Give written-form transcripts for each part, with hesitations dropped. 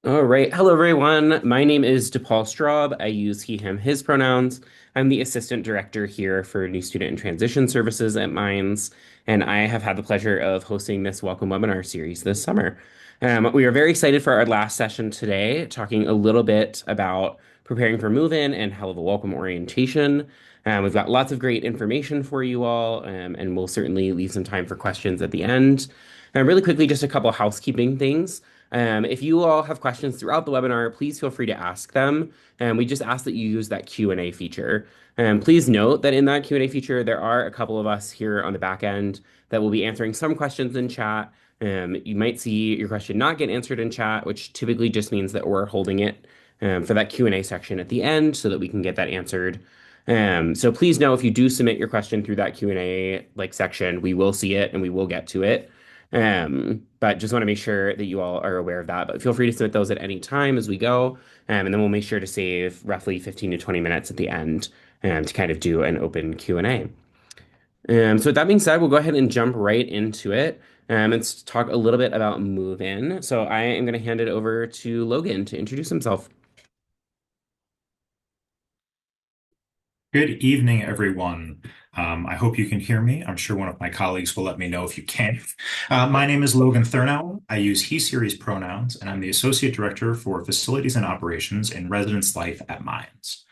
All right. Hello, everyone. My name is DePaul Straub. I use he, him, his pronouns. I'm the assistant director here for New Student and Transition Services at Mines, and I have had the pleasure of hosting this Welcome webinar series this summer. We are very excited for our last session today, talking a little bit about preparing for move-in and Helluva Welcome orientation. We've got lots of great information for you all, and we'll certainly leave some time for questions at the end. Really quickly, just a couple housekeeping things. If you all have questions throughout the webinar, please feel free to ask them. We just ask that you use that Q&A feature. Please note that in that Q&A feature, there are a couple of us here on the back end that will be answering some questions in chat. You might see your question not get answered in chat, which typically just means that we're holding it for that Q&A section at the end so that we can get that answered. So please know if you do submit your question through that Q&A section, we will see it and we will get to it. But just want to make sure that you all are aware of that. But feel free to submit those at any time as we go. And then we'll make sure to save roughly 15 to 20 minutes at the end to kind of do an open Q&A. So with that being said, we'll go ahead and jump right into it and talk a little bit about move-in. So I am going to hand it over to Logan to introduce himself. Good evening, everyone. I hope you can hear me. I'm sure one of my colleagues will let me know if you can't. My name is Logan Thurnau. I use he series pronouns, and I'm the Associate Director for Facilities and Operations in Residence Life at Mines.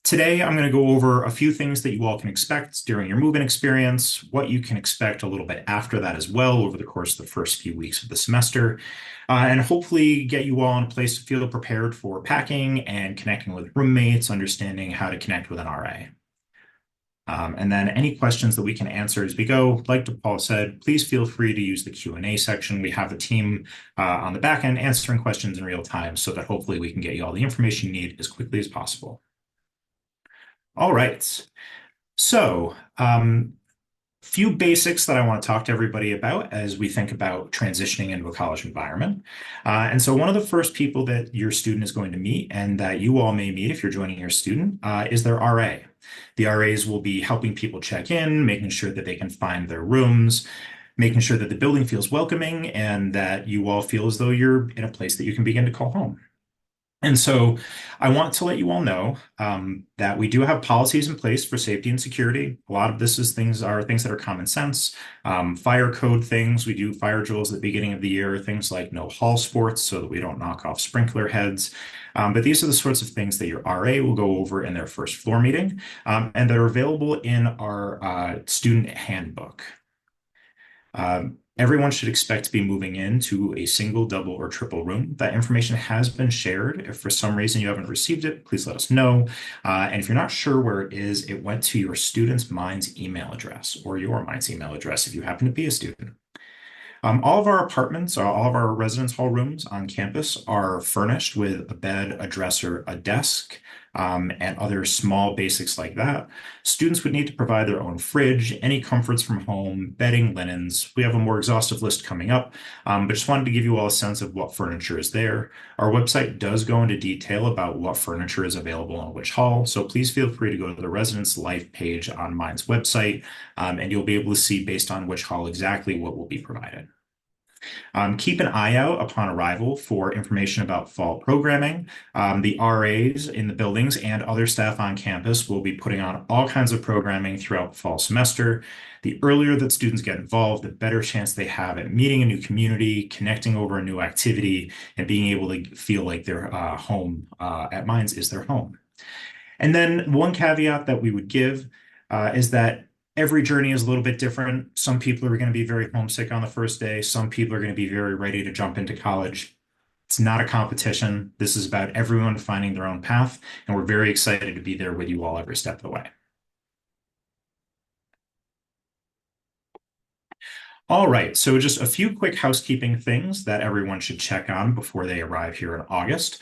Today, I'm going to go over a few things that you all can expect during your move-in experience, what you can expect a little bit after that as well over the course of the first few weeks of the semester, and hopefully get you all in a place to feel prepared for packing and connecting with roommates, understanding how to connect with an RA. And then any questions that we can answer as we go, like Paul said, please feel free to use the Q&A section. We have the team on the back end answering questions in real time so that hopefully we can get you all the information you need as quickly as possible. All right. So, few basics that I want to talk to everybody about as we think about transitioning into a college environment. And so one of the first people that your student is going to meet and that you all may meet if you're joining your student is their RA. The RAs will be helping people check in, making sure that they can find their rooms, making sure that the building feels welcoming and that you all feel as though you're in a place that you can begin to call home. And so I want to let you all know that we do have policies in place for safety and security. A lot of this is things that are common sense. Fire code things. We do fire drills at the beginning of the year, things like no hall sports so that we don't knock off sprinkler heads. But these are the sorts of things that your RA will go over in their first floor meeting and that are available in our student handbook. Everyone should expect to be moving into a single, double, or triple room. That information has been shared. If for some reason you haven't received it, please let us know. And if you're not sure where it is, it went to your student's Minds email address or your Minds email address if you happen to be a student. All of our apartments, all of our residence hall rooms on campus are furnished with a bed, a dresser, a desk, and other small basics like that. Students would need to provide their own fridge, any comforts from home, bedding, linens. We have a more exhaustive list coming up, but just wanted to give you all a sense of what furniture is there. Our website does go into detail about what furniture is available in which hall, so please feel free to go to the Residence Life page on Mine's website, and you'll be able to see based on which hall exactly what will be provided. Keep an eye out upon arrival for information about fall programming. The RAs in the buildings and other staff on campus will be putting on all kinds of programming throughout fall semester. The earlier that students get involved, the better chance they have at meeting a new community, connecting over a new activity, and being able to feel like their home at Mines is their home. And then one caveat that we would give is that every journey is a little bit different. Some people are going to be very homesick on the first day. Some people are going to be very ready to jump into college. It's not a competition. This is about everyone finding their own path, and we're very excited to be there with you all every step of the way. All right, so just a few quick housekeeping things that everyone should check on before they arrive here in August.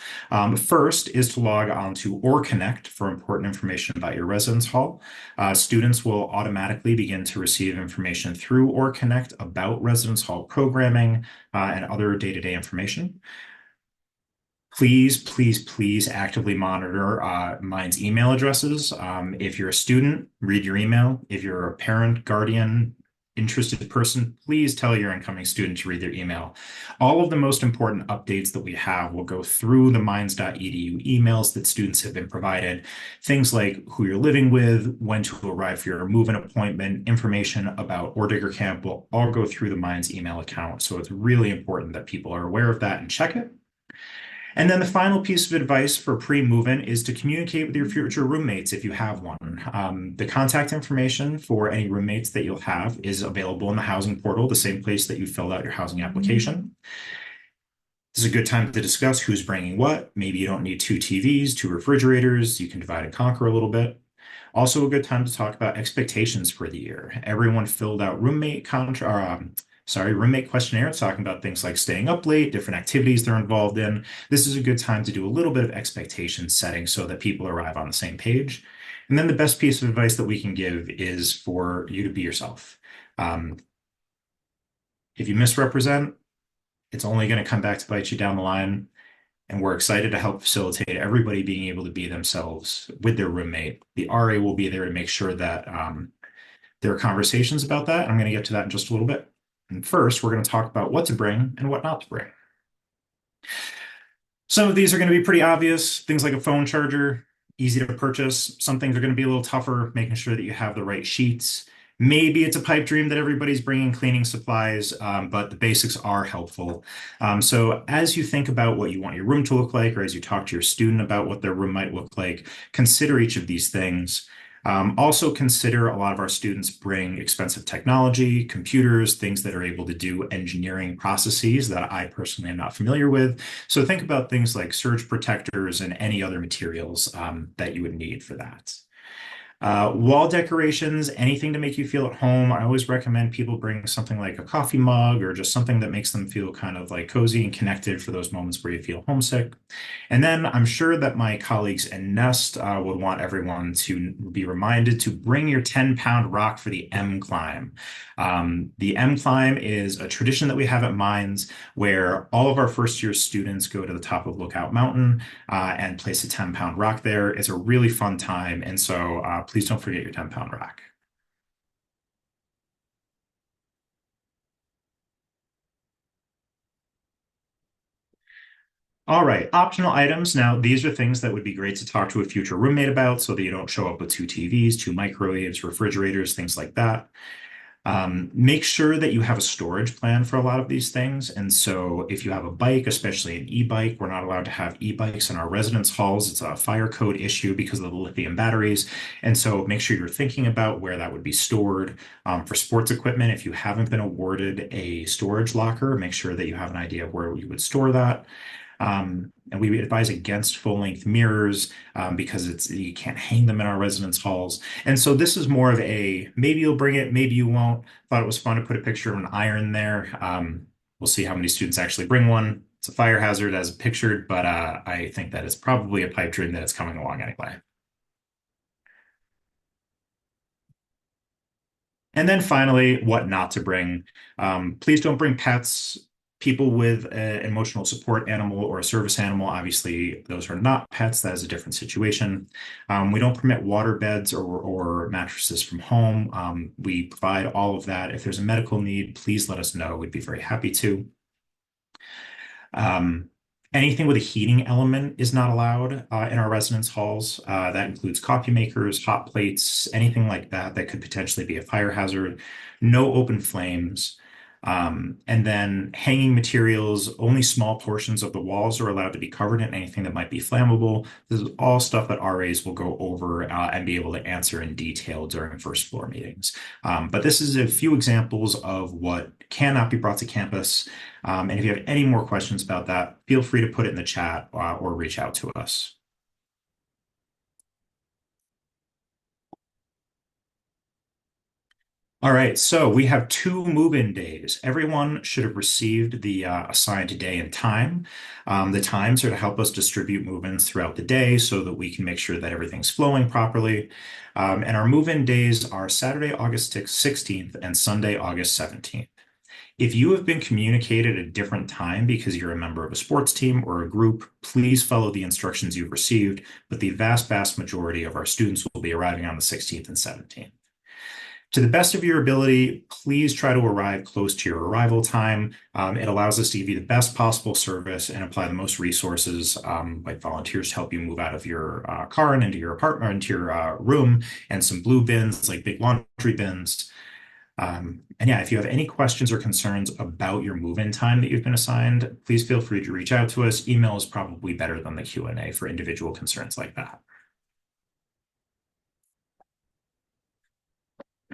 First is to log on to or connect for important information about your residence hall. Students will automatically begin to receive information through or connect about residence hall programming and other day-to-day information. Please, please, please actively monitor Mine's email addresses. If you're a student, read your email. If you're a parent, guardian, interested person, please tell your incoming student to read their email. All of the most important updates that we have will go through the minds.edu emails that students have been provided. Things like who you're living with, when to arrive for your move-in appointment, information about Or Digger Camp will all go through the Minds email account. So it's really important that people are aware of that and check it. And then the final piece of advice for pre-move-in is to communicate with your future roommates if you have one. The contact information for any roommates that you'll have is available in the housing portal, the same place that you filled out your housing application. This is a good time to discuss who's bringing what. Maybe you don't need two TVs, two refrigerators. You can divide and conquer a little bit. Also, a good time to talk about expectations for the year. Everyone filled out roommate questionnaires talking about things like staying up late, different activities they're involved in. This is a good time to do a little bit of expectation setting so that people arrive on the same page. And then the best piece of advice that we can give is for you to be yourself. Um, if you misrepresent, it's only going to come back to bite you down the line. And we're excited to help facilitate everybody being able to be themselves with their roommate. The RA will be there to make sure that there are conversations about that. I'm going to get to that in just a little bit. And first, we're going to talk about what to bring and what not to bring. Some of these are going to be pretty obvious, things like a phone charger, easy to purchase. Some things are going to be a little tougher, making sure that you have the right sheets. Maybe it's a pipe dream that everybody's bringing cleaning supplies, but the basics are helpful. So as you think about what you want your room to look like, or as you talk to your student about what their room might look like, consider each of these things. Also consider a lot of our students bring expensive technology, computers, things that are able to do engineering processes that I personally am not familiar with. So think about things like surge protectors and any other materials that you would need for that. Wall decorations, anything to make you feel at home. I always recommend people bring something like a coffee mug or just something that makes them feel kind of like cozy and connected for those moments where you feel homesick. And then I'm sure that my colleagues in Nest would want everyone to be reminded to bring your 10-pound rock for the M climb. The M climb is a tradition that we have at Mines where all of our first year students go to the top of Lookout Mountain and place a 10-pound rock there. It's a really fun time. And so please don't forget your 10-pound rock. All right, optional items. Now, these are things that would be great to talk to a future roommate about so that you don't show up with two TVs, two microwaves, refrigerators, things like that. Make sure that you have a storage plan for a lot of these things. And so if you have a bike, especially an e-bike, we're not allowed to have e-bikes in our residence halls. It's a fire code issue because of the lithium batteries. And so make sure you're thinking about where that would be stored. For sports equipment, if you haven't been awarded a storage locker, make sure that you have an idea of where you would store that. And we advise against full-length mirrors because you can't hang them in our residence halls. And so this is more of a maybe you'll bring it, maybe you won't. Thought it was fun to put a picture of an iron there. We'll see how many students actually bring one. It's a fire hazard as pictured, but I think that it's probably a pipe dream that it's coming along anyway. And then finally, what not to bring. Please don't bring pets. People with an emotional support animal or a service animal, obviously, those are not pets. That is a different situation. We don't permit water beds or mattresses from home. We provide all of that. If there's a medical need, please let us know. We'd be very happy to. Um, Anything with a heating element is not allowed in our residence halls. That includes coffee makers, hot plates, anything like that that could potentially be a fire hazard. No open flames. And then hanging materials, only small portions of the walls are allowed to be covered in anything that might be flammable. This is all stuff that RAs will go over and be able to answer in detail during first floor meetings. But this is a few examples of what cannot be brought to campus. And if you have any more questions about that, feel free to put it in the chat or reach out to us. All right, so we have two move-in days. Everyone should have received the assigned day and time. The times are to help us distribute move-ins throughout the day so that we can make sure that everything's flowing properly. And our move-in days are Saturday, August 16th and Sunday, August 17th. If you have been communicated a different time because you're a member of a sports team or a group, please follow the instructions you've received, but the vast majority of our students will be arriving on the 16th and 17th. To the best of your ability, please try to arrive close to your arrival time. It allows us to give you the best possible service and apply the most resources, like volunteers to help you move out of your car and into your apartment, into your room, and some blue bins, like big laundry bins. And yeah, if you have any questions or concerns about your move-in time that you've been assigned, please feel free to reach out to us. Email is probably better than the Q&A for individual concerns like that.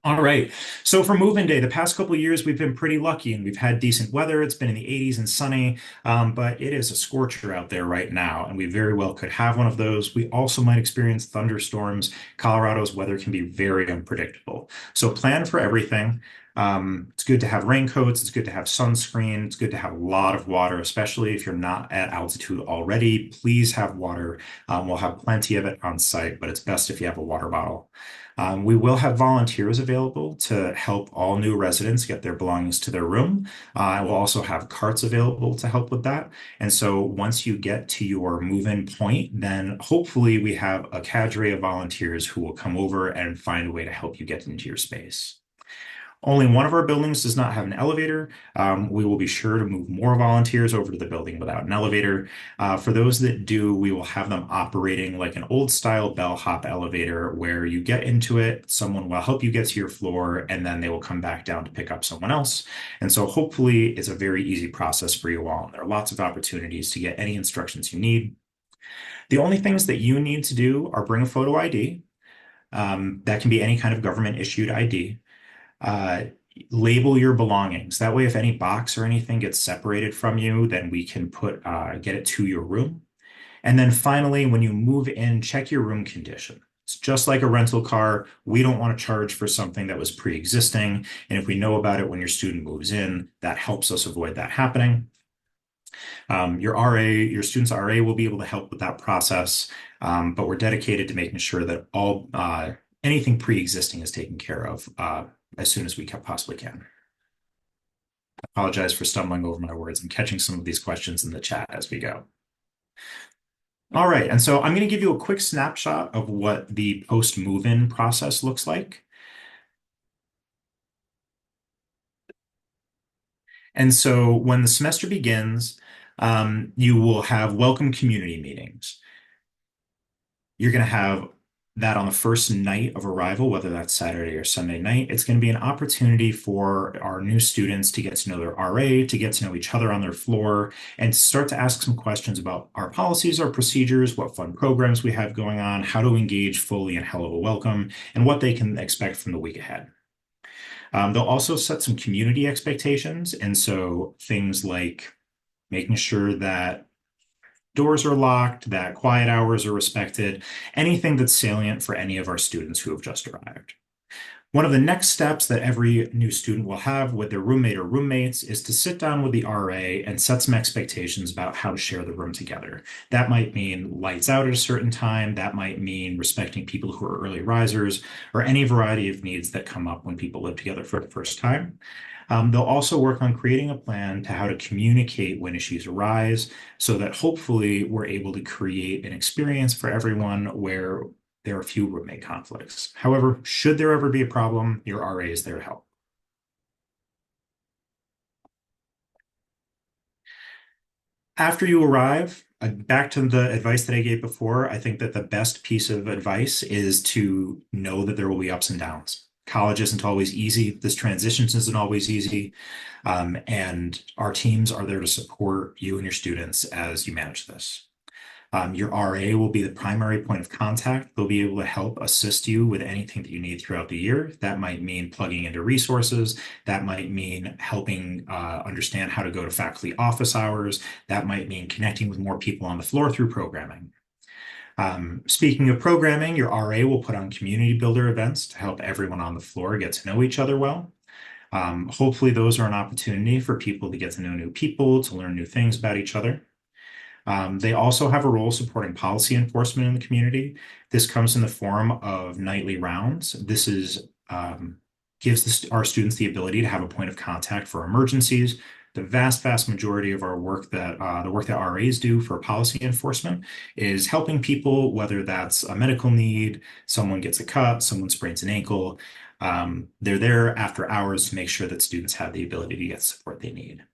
All right. So for move-in day, the past couple of years, we've been pretty lucky and we've had decent weather. It's been in the 80s and sunny, but it is a scorcher out there right now, and we very well could have one of those. We also might experience thunderstorms. Colorado's weather can be very unpredictable. So plan for everything. It's good to have raincoats. It's good to have sunscreen. It's good to have a lot of water, especially if you're not at altitude already. Please have water. We'll have plenty of it on site, but it's best if you have a water bottle. We will have volunteers available to help all new residents get their belongings to their room. We'll also have carts available to help with that. And so once you get to your move-in point, then hopefully we have a cadre of volunteers who will come over and find a way to help you get into your space. Only one of our buildings does not have an elevator. We will be sure to move more volunteers over to the building without an elevator. For those that do, we will have them operating like an old style bellhop elevator where you get into it, someone will help you get to your floor, and then they will come back down to pick up someone else. And so hopefully it's a very easy process for you all. And there are lots of opportunities to get any instructions you need. The only things that you need to do are bring a photo ID. That can be any kind of government issued ID. uh, Label your belongings. That way, if any box or anything gets separated from you, then we can get it to your room. And then finally, when you move in, check your room condition. It's just like a rental car. We don't want to charge for something that was pre-existing. And if we know about it when your student moves in, that helps us avoid that happening. Your RA, your student's RA will be able to help with that process, but we're dedicated to making sure that all anything pre-existing is taken care of as soon as we possibly can. I apologize for stumbling over my words. I'm catching some of these questions in the chat as we go. All right, and so I'm going to give you a quick snapshot of what the post-move-in process looks like. And so when the semester begins, you will have welcome community meetings. You're going to have that on the first night of arrival, whether that's Saturday or Sunday night. It's going to be an opportunity for our new students to get to know their RA, to get to know each other on their floor, and start to ask some questions about our policies, our procedures, what fun programs we have going on, how to engage fully in Helluva Welcome, and what they can expect from the week ahead. They'll also set some community expectations, and so things like making sure that doors are locked, that quiet hours are respected, anything that's salient for any of our students who have just arrived. One of the next steps that every new student will have with their roommate or roommates is to sit down with the RA and set some expectations about how to share the room together. That might mean lights out at a certain time. That might mean respecting people who are early risers, or any variety of needs that come up when people live together for the first time. They'll also work on creating a plan to how to communicate when issues arise so that hopefully we're able to create an experience for everyone where there are few roommate conflicts. However, should there ever be a problem, your RA is there to help. After you arrive, back to the advice that I gave before, I think that the best piece of advice is to know that there will be ups and downs. College isn't always easy. This transition isn't always easy. And our teams are there to support you and your students as you manage this. Your RA will be the primary point of contact. They'll be able to help assist you with anything that you need throughout the year. That might mean plugging into resources. That might mean helping understand how to go to faculty office hours. That might mean connecting with more people on the floor through programming. Speaking of programming, your RA will put on community builder events to help everyone on the floor get to know each other well. Hopefully, those are an opportunity for people to get to know new people, to learn new things about each other. They also have a role supporting policy enforcement in the community. This comes in the form of nightly rounds. This gives our students the ability to have a point of contact for emergencies. The vast majority of our work the work that RAs do for policy enforcement is helping people, whether that's a medical need, someone gets a cut, someone sprains an ankle. They're there after hours to make sure that students have the ability to get the support they need.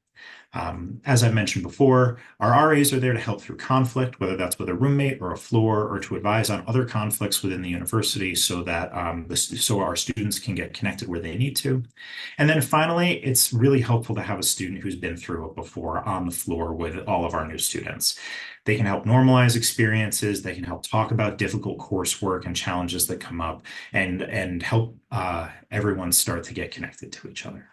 As I mentioned before, our RAs are there to help through conflict, whether that's with a roommate or a floor, or to advise on other conflicts within the university so that so our students can get connected where they need to. And then finally, it's really helpful to have a student who's been through it before on the floor with all of our new students. They can help normalize experiences. They can help talk about difficult coursework and challenges that come up, and help everyone start to get connected to each other.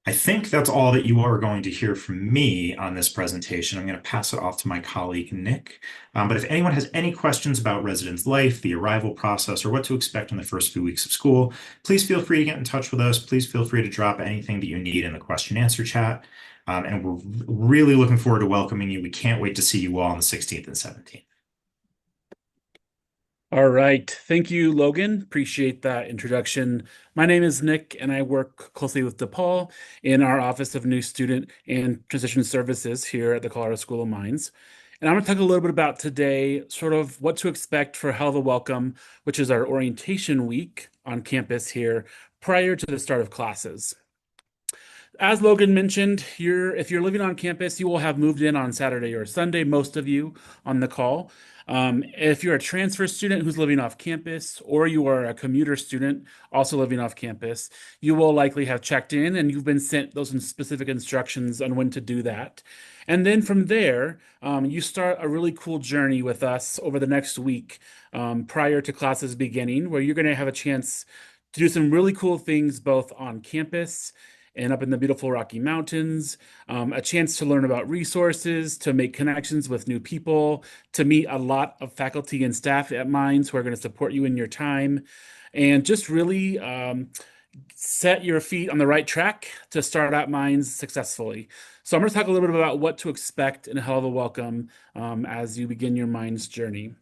I think that's all that you are going to hear from me on this presentation. I'm going to pass it off to my colleague, Nick. But if anyone has any questions about residence life, the arrival process, or what to expect in the first few weeks of school, please feel free to get in touch with us. Please feel free to drop anything that you need in the question answer chat. And we're really looking forward to welcoming you. We can't wait to see you all on the 16th and 17th. All right. Thank you, Logan. Appreciate that introduction. My name is Nick, and I work closely with DePaul in our Office of New Student and Transition Services here at the Colorado School of Mines. And I'm going to talk a little bit about today, sort of what to expect for Helluva Welcome, which is our orientation week on campus here prior to the start of classes. As Logan mentioned, if you're living on campus, you will have moved in on Saturday or Sunday, most of you on the call. If you're a transfer student who's living off campus, or you are a commuter student also living off campus, you will likely have checked in and you've been sent those specific instructions on when to do that. And then from there, you start a really cool journey with us over the next week prior to classes beginning, where you're going to have a chance to do some really cool things both on campus and up in the beautiful Rocky Mountains, a chance to learn about resources, to make connections with new people, to meet a lot of faculty and staff at Mines who are going to support you in your time, and just really set your feet on the right track to start out Mines successfully. So I'm going to talk a little bit about what to expect in Helluva Welcome as you begin your Mines journey.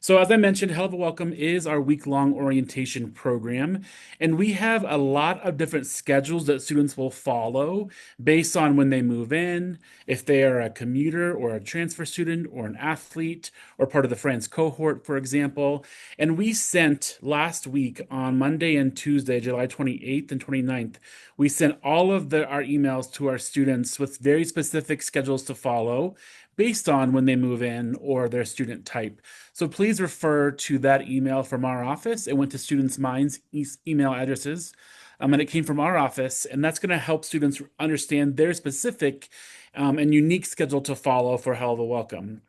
So as I mentioned, Helluva Welcome is our week-long orientation program, and we have a lot of different schedules that students will follow based on when they move in, if they are a commuter or a transfer student or an athlete or part of the France cohort, for example. And we sent last week on Monday and Tuesday, July 28th and 29th, we sent all of our emails to our students with very specific schedules to follow based on when they move in or their student type. So please refer to that email from our office. It went to Students' Minds email addresses, and it came from our office, and that's going to help students understand their specific and unique schedule to follow for Helluva Welcome.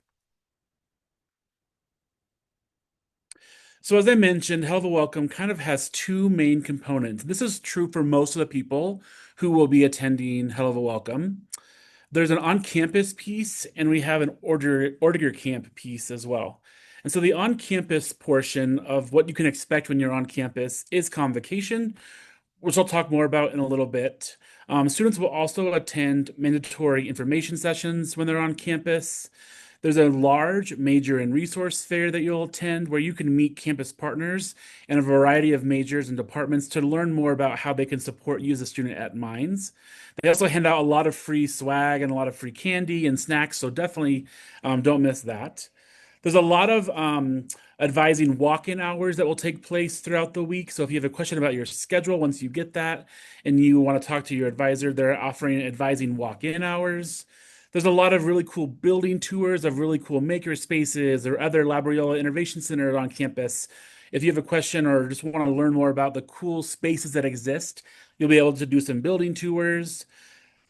So as I mentioned, Helluva Welcome kind of has two main components. This is true for most of the people who will be attending Helluva Welcome. There's an on-campus piece, and we have an order camp piece as well. And so the on-campus portion of what you can expect when you're on campus is convocation, which I'll talk more about in a little bit. Students will also attend mandatory information sessions when they're on campus. There's a large major and resource fair that you'll attend where you can meet campus partners and a variety of majors and departments to learn more about how they can support you as a student at Mines. They also hand out a lot of free swag and a lot of free candy and snacks, so definitely don't miss that. There's a lot of advising walk-in hours that will take place throughout the week. So if you have a question about your schedule, once you get that and you want to talk to your advisor, they're offering advising walk-in hours. There's a lot of really cool building tours of really cool maker spaces or other Labriola Innovation Center on campus. If you have a question or just want to learn more about the cool spaces that exist, you'll be able to do some building tours.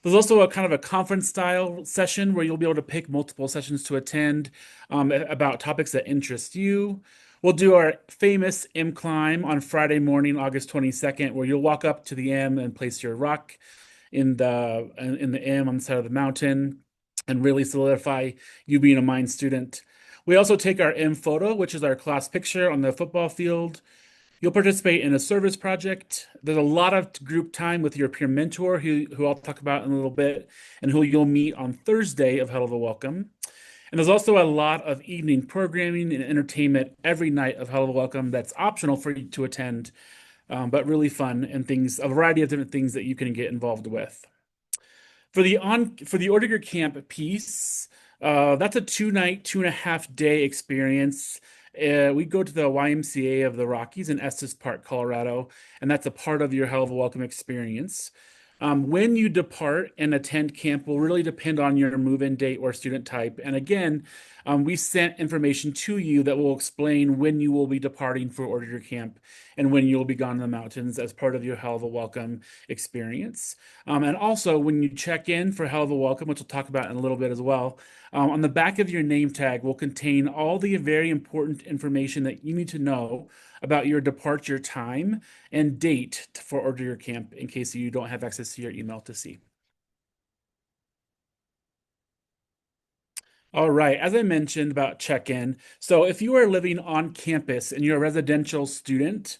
There's also a kind of a conference style session where you'll be able to pick multiple sessions to attend about topics that interest you. We'll do our famous M climb on Friday morning, August 22nd, where you'll walk up to the M and place your rock in the M on the side of the mountain and really solidify you being a Mine student. We also take our M photo, which is our class picture on the football field. You'll participate in a service project. There's a lot of group time with your peer mentor, who I'll talk about in a little bit, and who you'll meet on Thursday of Helluva Welcome. And there's also a lot of evening programming and entertainment every night of Helluva Welcome that's optional for you to attend, but really fun and a variety of different things that you can get involved with. For the Ordiger Camp piece, that's a 2-night, 2.5-day experience We go to the YMCA of the Rockies in Estes Park, Colorado, and that's a part of your Helluva Welcome experience. When you depart and attend camp will really depend on your move-in date or student type. And again, we sent information to you that will explain when you will be departing for Order Your Camp and when you'll be gone in the mountains as part of your Helluva Welcome experience. And also, when you check in for Helluva Welcome, which we'll talk about in a little bit as well, on the back of your name tag will contain all the very important information that you need to know about your departure time and date for Order Your Camp in case you don't have access to your email to see. All right, as I mentioned about check-in, so if you are living on campus and you're a residential student,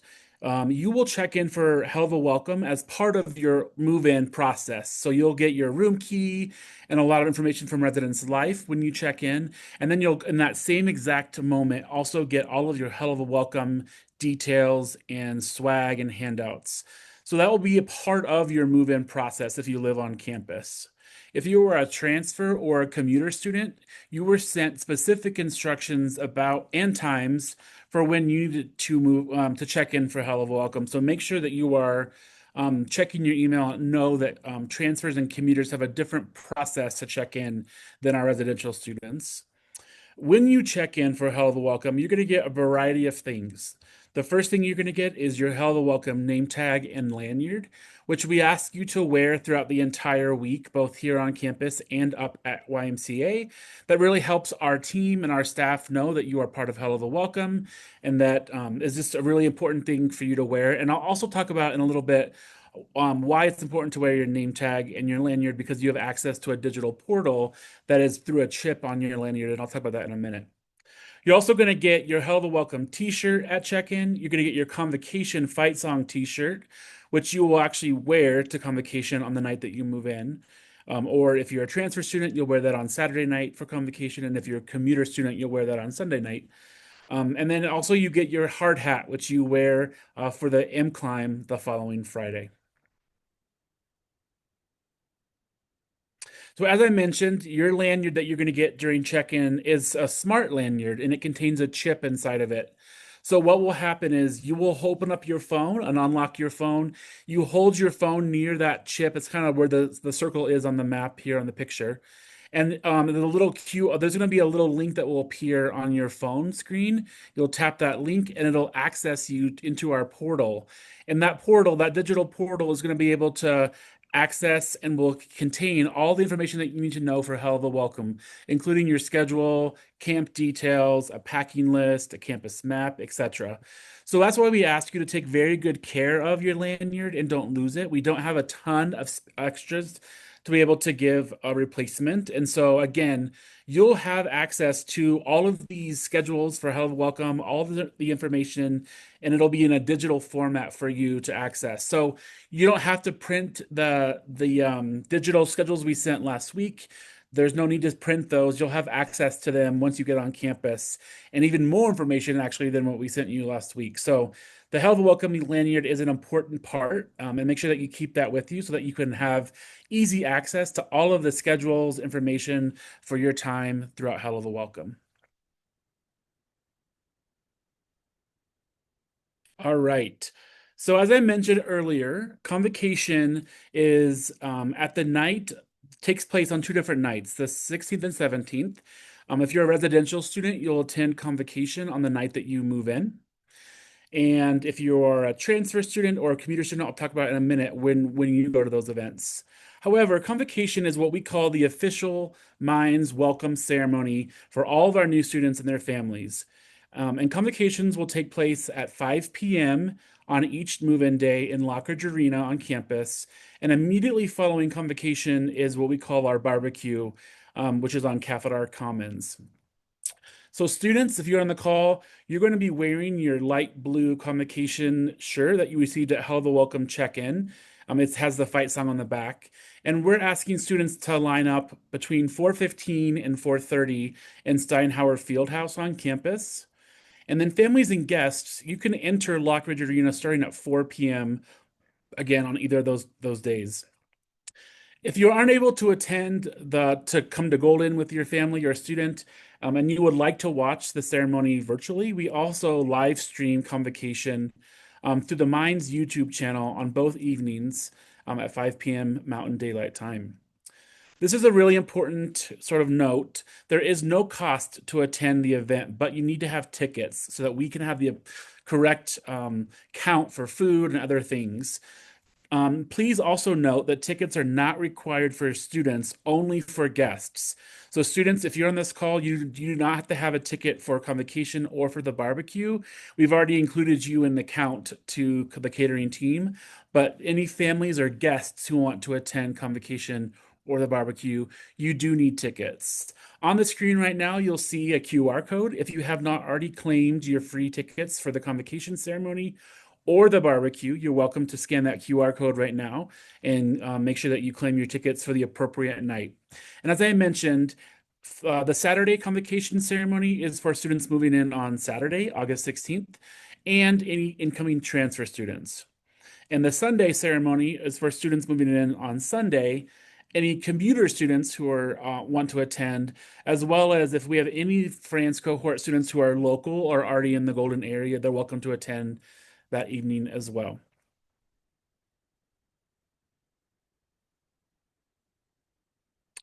you will check in for Helluva Welcome as part of your move-in process. So you'll get your room key and a lot of information from Residence Life when you check in, and then you'll, in that same exact moment, also get all of your Helluva Welcome details and swag and handouts. So that will be a part of your move-in process if you live on campus. If you were a transfer or a commuter student, you were sent specific instructions about and times for when you needed to move to check in for Helluva Welcome. So make sure that you are checking your email and know that transfers and commuters have a different process to check in than our residential students. When you check in for Helluva Welcome, you're going to get a variety of things. The first thing you're going to get is your Helluva Welcome name tag and lanyard, which we ask you to wear throughout the entire week, both here on campus and up at YMCA. That really helps our team and our staff know that you are part of Helluva Welcome, and that is just a really important thing for you to wear. And I'll also talk about in a little bit why it's important to wear your name tag and your lanyard because you have access to a digital portal that is through a chip on your lanyard, and I'll talk about that in a minute. You're also going to get your Helluva Welcome t-shirt at check-in. You're going to get your Convocation Fight Song t-shirt, which you will actually wear to Convocation on the night that you move in. Or if you're a transfer student, you'll wear that on Saturday night for Convocation, and if you're a commuter student, you'll wear that on Sunday night. And then also you get your hard hat, which you wear for the M Climb the following Friday. So as I mentioned, your lanyard that you're going to get during check-in is a smart lanyard and it contains a chip inside of it. So what will happen is you will open up your phone and unlock your phone. You hold your phone near that chip. It's kind of where the circle is on the map here on the picture. And the little Q, there's going to be a little link that will appear on your phone screen. You'll tap that link and it'll access you into our portal. And that portal, that digital portal, is going to be able to access and will contain all the information that you need to know for Helluva Welcome, including your schedule, camp details, a packing list, a campus map, etc. So that's why we ask you to take very good care of your lanyard and don't lose it. We don't have a ton of extras to be able to give a replacement. And so again, you'll have access to all of these schedules for Helluva Welcome, all the information, and it'll be in a digital format for you to access. So you don't have to print the digital schedules we sent last week. There's no need to print those. You'll have access to them once you get on campus, and even more information actually than what we sent you last week. So the Helluva Welcome lanyard is an important part, and make sure that you keep that with you so that you can have easy access to all of the schedules, information for your time throughout Helluva Welcome. All right. So as I mentioned earlier, convocation is at the night, takes place on two different nights, the 16th and 17th. If you're a residential student, you'll attend convocation on the night that you move in. And if you're a transfer student or a commuter student, I'll talk about in a minute when you go to those events. However, convocation is what we call the official Mines welcome ceremony for all of our new students and their families. And convocations will take place at 5 p.m. on each move-in day in Lockridge Arena on campus. And immediately following convocation is what we call our barbecue, which is on Cafeteria Commons. So students, if you're on the call, you're going to be wearing your light blue convocation shirt that you received at Helluva Welcome check-in. It has the fight song on the back. And we're asking students to line up between 4:15 and 4:30 in Steinhauer Fieldhouse on campus. And then families and guests, you can enter Lockridge Arena starting at 4 p.m. again on either of those days. If you aren't able to attend to come to Golden with your family or student, and you would like to watch the ceremony virtually, we also live stream convocation through the Minds YouTube channel on both evenings at 5 p.m. Mountain Daylight Time. This is a really important sort of note. There is no cost to attend the event, but you need to have tickets so that we can have the correct count for food and other things. Please also note that tickets are not required for students, only for guests. So, students, if you're on this call, you do not have to have a ticket for convocation or for the barbecue. We've already included you in the count to the catering team, but any families or guests who want to attend convocation or the barbecue, you do need tickets. On the screen right now, you'll see a QR code. If you have not already claimed your free tickets for the convocation ceremony, or the barbecue, you're welcome to scan that QR code right now and make sure that you claim your tickets for the appropriate night. And as I mentioned, the Saturday convocation ceremony is for students moving in on Saturday, August 16th, and any incoming transfer students. And the Sunday ceremony is for students moving in on Sunday, any commuter students who are want to attend, as well as if we have any France cohort students who are local or already in the Golden area, they're welcome to attend that evening as well.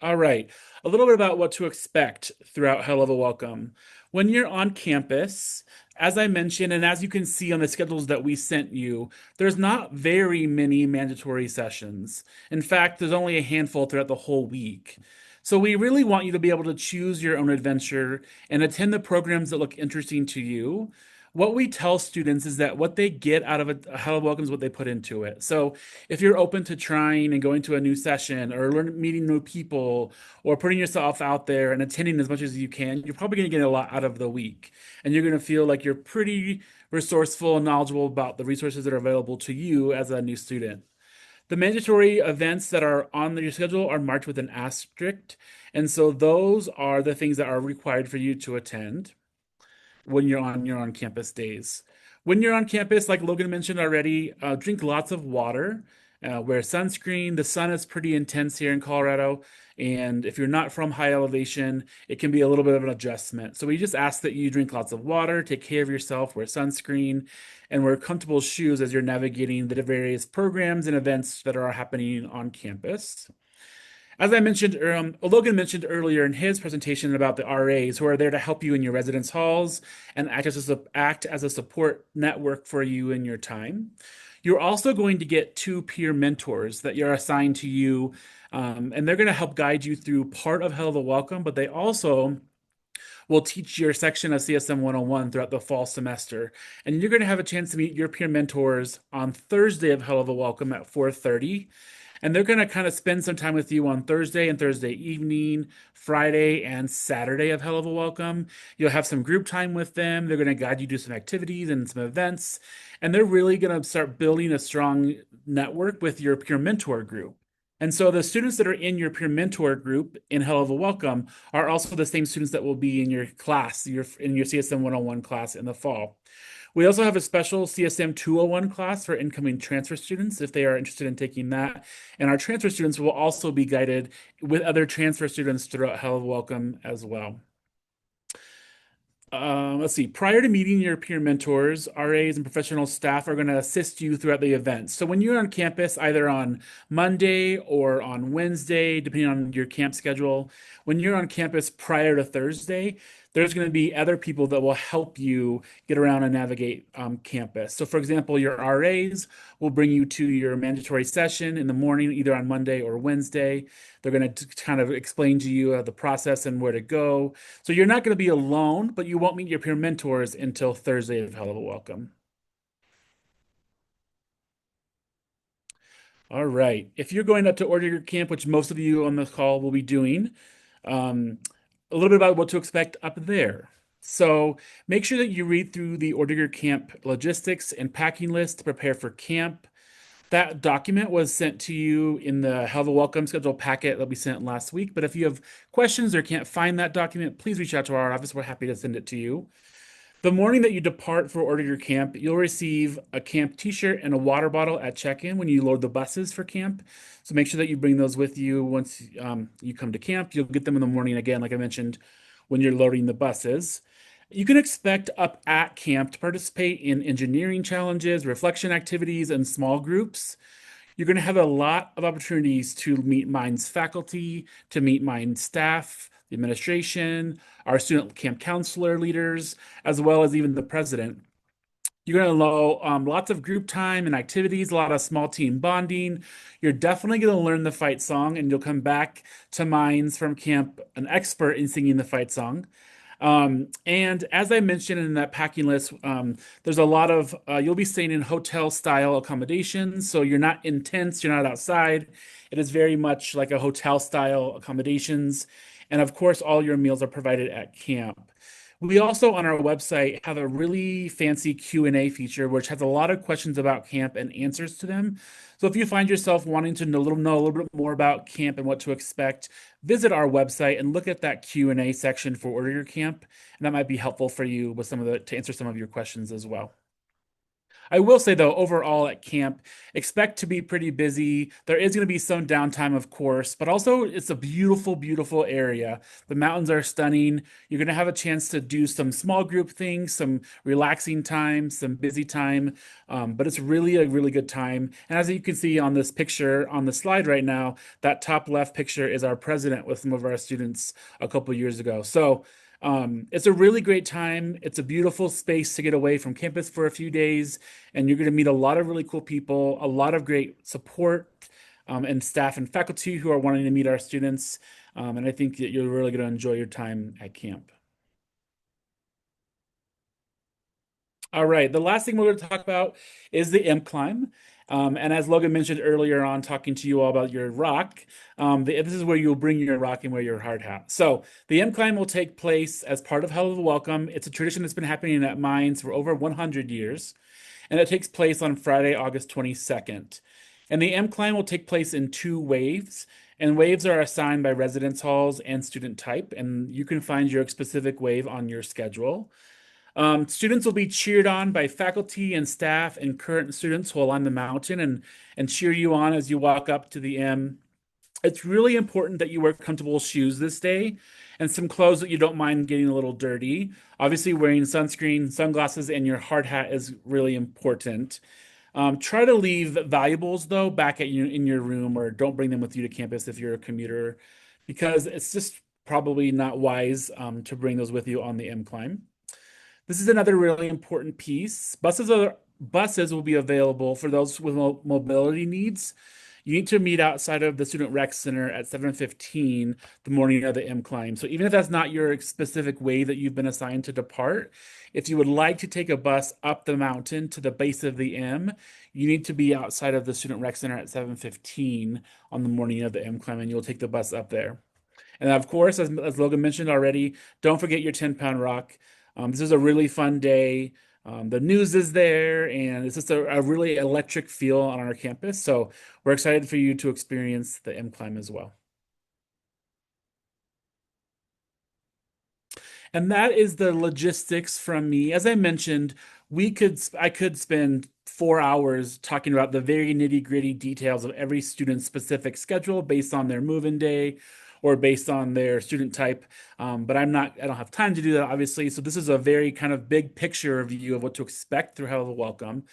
All right, a little bit about what to expect throughout Helluva Welcome. When you're on campus, as I mentioned, and as you can see on the schedules that we sent you, there's not very many mandatory sessions. In fact, there's only a handful throughout the whole week. So we really want you to be able to choose your own adventure and attend the programs that look interesting to you. What we tell students is that what they get out of a Helluva Welcome is what they put into it. So if you're open to trying and going to a new session or meeting new people or putting yourself out there and attending as much as you can, you're probably going to get a lot out of the week. And you're going to feel like you're pretty resourceful and knowledgeable about the resources that are available to you as a new student. The mandatory events that are on your schedule are marked with an asterisk. And so those are the things that are required for you to attend when you're on campus days. When you're on campus, like Logan mentioned already, drink lots of water, wear sunscreen. The sun is pretty intense here in Colorado, and if you're not from high elevation, it can be a little bit of an adjustment. So we just ask that you drink lots of water, take care of yourself, wear sunscreen, and wear comfortable shoes as you're navigating the various programs and events that are happening on campus. As I mentioned, Logan mentioned earlier in his presentation about the RAs who are there to help you in your residence halls and act as a support network for you in your time. You're also going to get two peer mentors that you're assigned to you, and they're going to help guide you through part of Helluva Welcome, but they also will teach your section of CSM 101 throughout the fall semester. And you're going to have a chance to meet your peer mentors on Thursday of Helluva Welcome at 4:30. And they're going to kind of spend some time with you on Thursday and Thursday evening, Friday and Saturday of Helluva Welcome. You'll have some group time with them. They're going to guide you to some activities and some events. And they're really going to start building a strong network with your peer mentor group. And so the students that are in your peer mentor group in Helluva Welcome are also the same students that will be in your class, in your CSM 101 class in the fall. We also have a special CSM 201 class for incoming transfer students if they are interested in taking that. And our transfer students will also be guided with other transfer students throughout Helluva Welcome as well. Let's see. Prior to meeting your peer mentors, RAs and professional staff are going to assist you throughout the event. So when you're on campus, either on Monday or on Wednesday, depending on your camp schedule, when you're on campus prior to Thursday, there's going to be other people that will help you get around and navigate campus. So, for example, your RAs will bring you to your mandatory session in the morning, either on Monday or Wednesday. They're going to kind of explain to you the process and where to go. So you're not going to be alone, but you won't meet your peer mentors until Thursday of Helluva Welcome. All right. If you're going up to Order Your Camp, which most of you on this call will be doing, a little bit about what to expect up there. So make sure that you read through the Order Your Camp logistics and packing list to prepare for camp. That document was sent to you in the Helluva Welcome schedule packet that we sent last week. But if you have questions or can't find that document, please reach out to our office. We're happy to send it to you. The morning that you depart for Order Your Camp, you'll receive a camp t-shirt and a water bottle at check-in when you load the buses for camp. So make sure that you bring those with you once you come to camp. You'll get them in the morning again, like I mentioned, when you're loading the buses. You can expect up at camp to participate in engineering challenges, reflection activities, and small groups. You're going to have a lot of opportunities to meet Mind's faculty, to meet Mind's staff, the administration, our student camp counselor leaders, as well as even the president. You're going to know lots of group time and activities, a lot of small team bonding. You're definitely going to learn the fight song, and you'll come back to Minds from camp an expert in singing the fight song. And as I mentioned in that packing list, there's a lot of, you'll be staying in hotel style accommodations. So you're not intense, you're not outside. It is very much like a hotel style accommodations. And of course, all your meals are provided at camp. We also on our website have a really fancy Q&A feature which has a lot of questions about camp and answers to them. So if you find yourself wanting to know a little bit more about camp and what to expect, visit our website and look at that Q&A section for Order Your Camp, and that might be helpful for you with to answer some of your questions as well. I will say though, overall at camp, expect to be pretty busy. There is going to be some downtime, of course, but also it's a beautiful, beautiful area. The mountains are stunning. You're going to have a chance to do some small group things, some relaxing time, some busy time, but it's really a really good time. And as you can see on this picture on the slide right now, that top left picture is our president with some of our students a couple years ago. So it's a really great time. It's a beautiful space to get away from campus for a few days, and you're going to meet a lot of really cool people, a lot of great support, and staff and faculty who are wanting to meet our students. And I think that you're really going to enjoy your time at camp. All right, the last thing we're going to talk about is the M climb. And as Logan mentioned earlier on, talking to you all about your rock, this is where you'll bring your rock and wear your hard hat. So the M climb will take place as part of Helluva Welcome. It's a tradition that's been happening at Mines for over 100 years, and it takes place on Friday, August 22nd. And the M climb will take place in two waves, and waves are assigned by residence halls and student type, and you can find your specific wave on your schedule. Students will be cheered on by faculty and staff and current students who will on the mountain and cheer you on as you walk up to the M. It's really important that you wear comfortable shoes this day and some clothes that you don't mind getting a little dirty. Obviously, wearing sunscreen, sunglasses, and your hard hat is really important. Try to leave valuables though back at you in your room, or don't bring them with you to campus if you're a commuter, because it's just probably not wise to bring those with you on the M climb. This is another really important piece. Buses will be available for those with mobility needs. You need to meet outside of the Student Rec Center at 7:15 the morning of the M climb. So even if that's not your specific way that you've been assigned to depart, if you would like to take a bus up the mountain to the base of the M, you need to be outside of the Student Rec Center at 7:15 on the morning of the M climb, and you'll take the bus up there. And of course, as Logan mentioned already, don't forget your 10-pound rock. This is a really fun day. The news is there, and it's just a really electric feel on our campus. So we're excited for you to experience the M Climb as well. And that is the logistics from me. As I mentioned, I could spend 4 hours talking about the very nitty-gritty details of every student's specific schedule based on their move-in day or based on their student type. But I don't have time to do that, obviously. So this is a very kind of big picture view of what to expect through Helluva Welcome.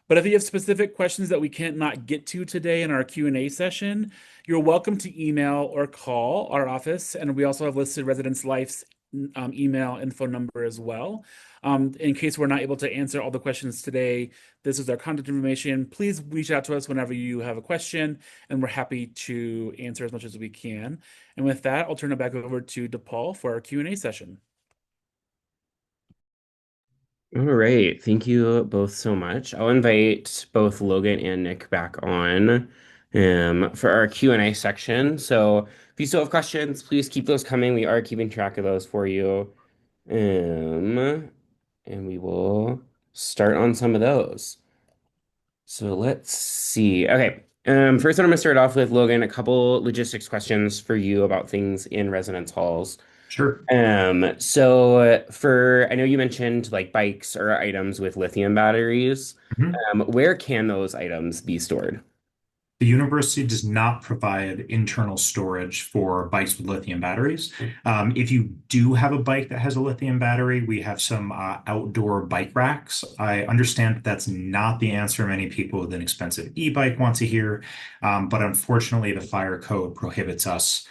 But if you have specific questions that we can't not get to today in our Q&A session, you're welcome to email or call our office. And we also have listed Residence Life's email and phone number as well. In case we're not able to answer all the questions today, this is our contact information. Please reach out to us whenever you have a question, and we're happy to answer as much as we can. And with that, I'll turn it back over to DePaul for our Q&A session. All right. Thank you both so much. I'll invite both Logan and Nick back on for our Q&A section. So if you still have questions, please keep those coming. We are keeping track of those for you. And we will start on some of those. So let's see. Okay. First, I'm going to start off with Logan, a couple logistics questions for you about things in residence halls. Sure. For I know you mentioned like bikes or items with lithium batteries. Mhm. Where can those items be stored? The university does not provide internal storage for bikes with lithium batteries. If you do have a bike that has a lithium battery, we have some outdoor bike racks. I understand that that's not the answer many people with an expensive e-bike want to hear, but unfortunately, the fire code prohibits us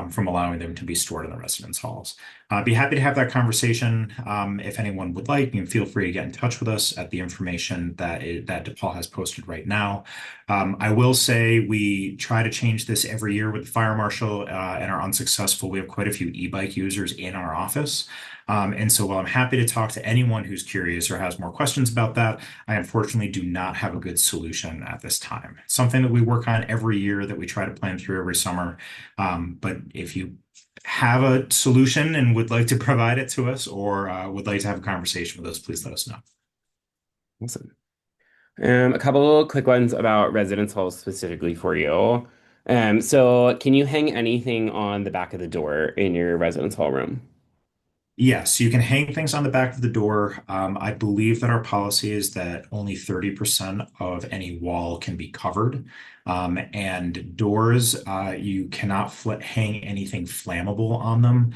from allowing them to be stored in the residence halls. I'd be happy to have that conversation. If anyone would like, you can feel free to get in touch with us at the information that DePaul has posted right now. I will say we try to change this every year with the fire marshal and are unsuccessful. We have quite a few e-bike users in our office. And so while I'm happy to talk to anyone who's curious or has more questions about that, I unfortunately do not have a good solution at this time. It's something that we work on every year that we try to plan through every summer. But if you have a solution and would like to provide it to us or would like to have a conversation with us, please let us know. Awesome. A couple quick ones about residence halls specifically for you. Can you hang anything on the back of the door in your residence hall room? Yes, you can hang things on the back of the door. I believe that our policy is that only 30% of any wall can be covered. And doors, you cannot hang anything flammable on them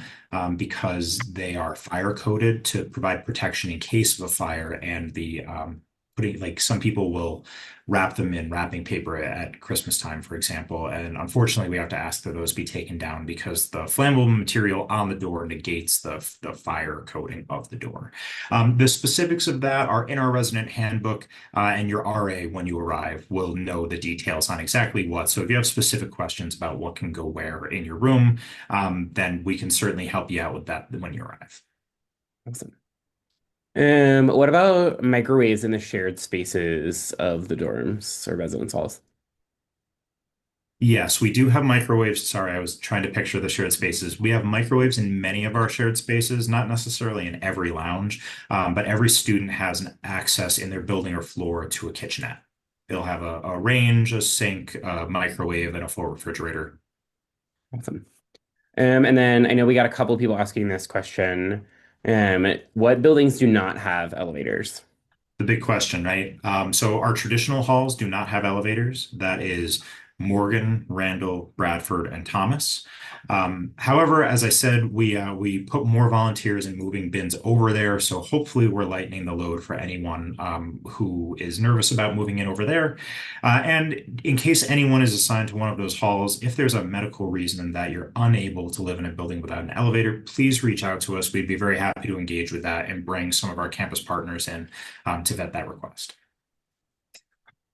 because they are fire coated to provide protection in case of a fire. And putting like some people will wrap them in wrapping paper at Christmas time, for example. And unfortunately, we have to ask that those be taken down because the flammable material on the door negates the fire coating of the door. The specifics of that are in our resident handbook, and your RA, when you arrive, will know the details on exactly what. So if you have specific questions about what can go where in your room, then we can certainly help you out with that when you arrive. Awesome. What about microwaves in the shared spaces of the dorms or residence halls? Yes, we do have microwaves. Sorry, I was trying to picture the shared spaces. We have microwaves in many of our shared spaces, not necessarily in every lounge, but every student has an access in their building or floor to a kitchenette. They'll have a range, a sink, a microwave, and a full refrigerator. Awesome. And then I know we got a couple people asking this question. What buildings do not have elevators? The big question, right? So our traditional halls do not have elevators. That is Morgan, Randall, Bradford, and Thomas. However, as I said, we put more volunteers and moving bins over there. So hopefully we're lightening the load for anyone who is nervous about moving in over there. And in case anyone is assigned to one of those halls, if there's a medical reason that you're unable to live in a building without an elevator, please reach out to us. We'd be very happy to engage with that and bring some of our campus partners in to vet that request.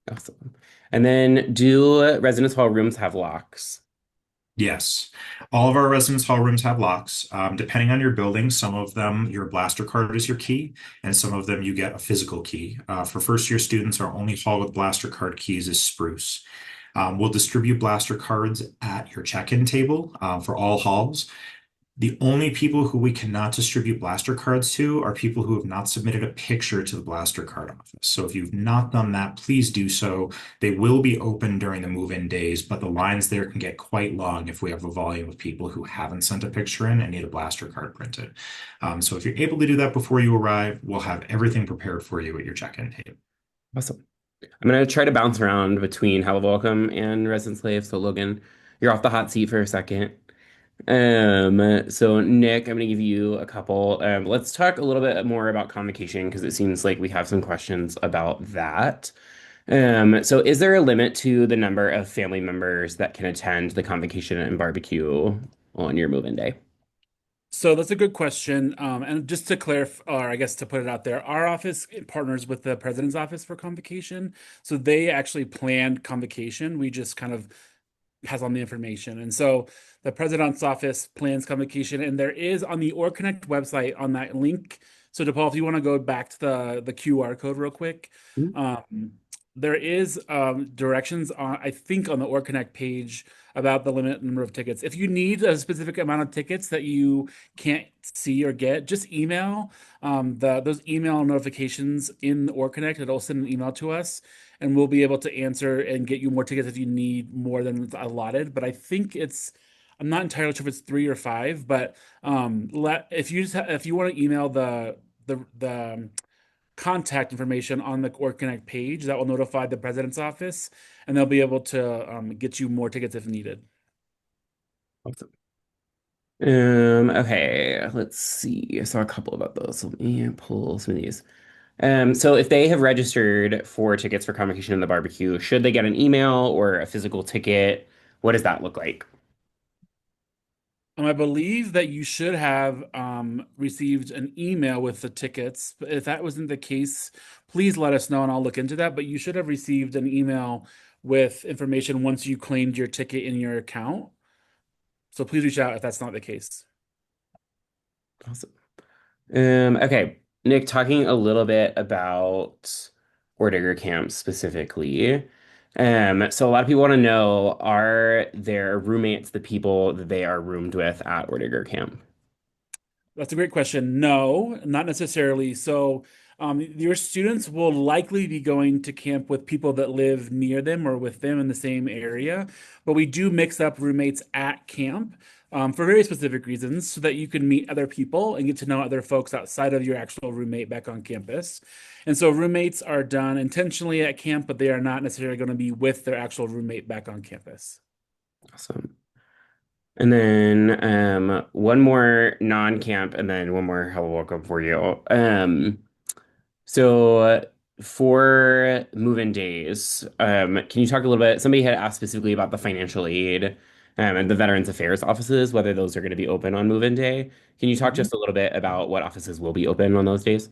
Awesome. And then do residence hall rooms have locks? Yes, all of our residence hall rooms have locks. Depending on your building, some of them your blaster card is your key, and some of them you get a physical key. For first year students, our only hall with blaster card keys is Spruce. We'll distribute blaster cards at your check-in table for all halls. The only people who we cannot distribute blaster cards to are people who have not submitted a picture to the blaster card office. So if you've not done that, please do so. They will be open during the move-in days, but the lines there can get quite long if we have a volume of people who haven't sent a picture in and need a blaster card printed. So if you're able to do that before you arrive, we'll have everything prepared for you at your check-in table. Awesome. I'm gonna try to bounce around between Helluva Welcome and Resident Slave. So Logan, you're off the hot seat for a second. So Nick, I'm gonna give you a couple. Let's talk a little bit more about convocation because it seems like we have some questions about that. So is there a limit to the number of family members that can attend the convocation and barbecue on your move-in day? So that's a good question. And just to clarify, or I guess to put it out there, our office partners with the president's office for convocation. So they actually planned convocation. We just kind of pass on the information. And so the president's office plans convocation, and there is on the Or Connect website on that link. So DePaul, if you want to go back to the QR code real quick, there is directions on, I think, on the Or Connect page about the limit number of tickets. If you need a specific amount of tickets that you can't see or get, just email those email notifications in Or Connect. It'll send an email to us, and we'll be able to answer and get you more tickets if you need more than allotted. But I think it's I'm not entirely sure if it's 3 or 5, but if you want to email the contact information on the Or Connect page, that will notify the president's office, and they'll be able to get you more tickets if needed. Awesome. Okay, let's see. I saw a couple about those. So let me pull some of these. So if they have registered for tickets for Convocation in the Barbecue, should they get an email or a physical ticket? What does that look like? I believe that you should have received an email with the tickets. But if that wasn't the case, please let us know and I'll look into that. But you should have received an email with information once you claimed your ticket in your account. So please reach out if that's not the case. Awesome. Okay, Nick, talking a little bit about Ortega Camp specifically. So a lot of people want to know, are their roommates the people that they are roomed with at Ortega Camp? That's a great question. No, not necessarily. So, your students will likely be going to camp with people that live near them or with them in the same area. But we do mix up roommates at camp, for very specific reasons, so that you can meet other people and get to know other folks outside of your actual roommate back on campus. And so, roommates are done intentionally at camp, but they are not necessarily going to be with their actual roommate back on campus. Awesome. And then one more non-camp and then one more Helluva Welcome for you. So for move-in days, can you talk a little bit? Somebody had asked specifically about the financial aid and the Veterans Affairs offices, whether those are going to be open on move-in day. Can you talk just a little bit about what offices will be open on those days?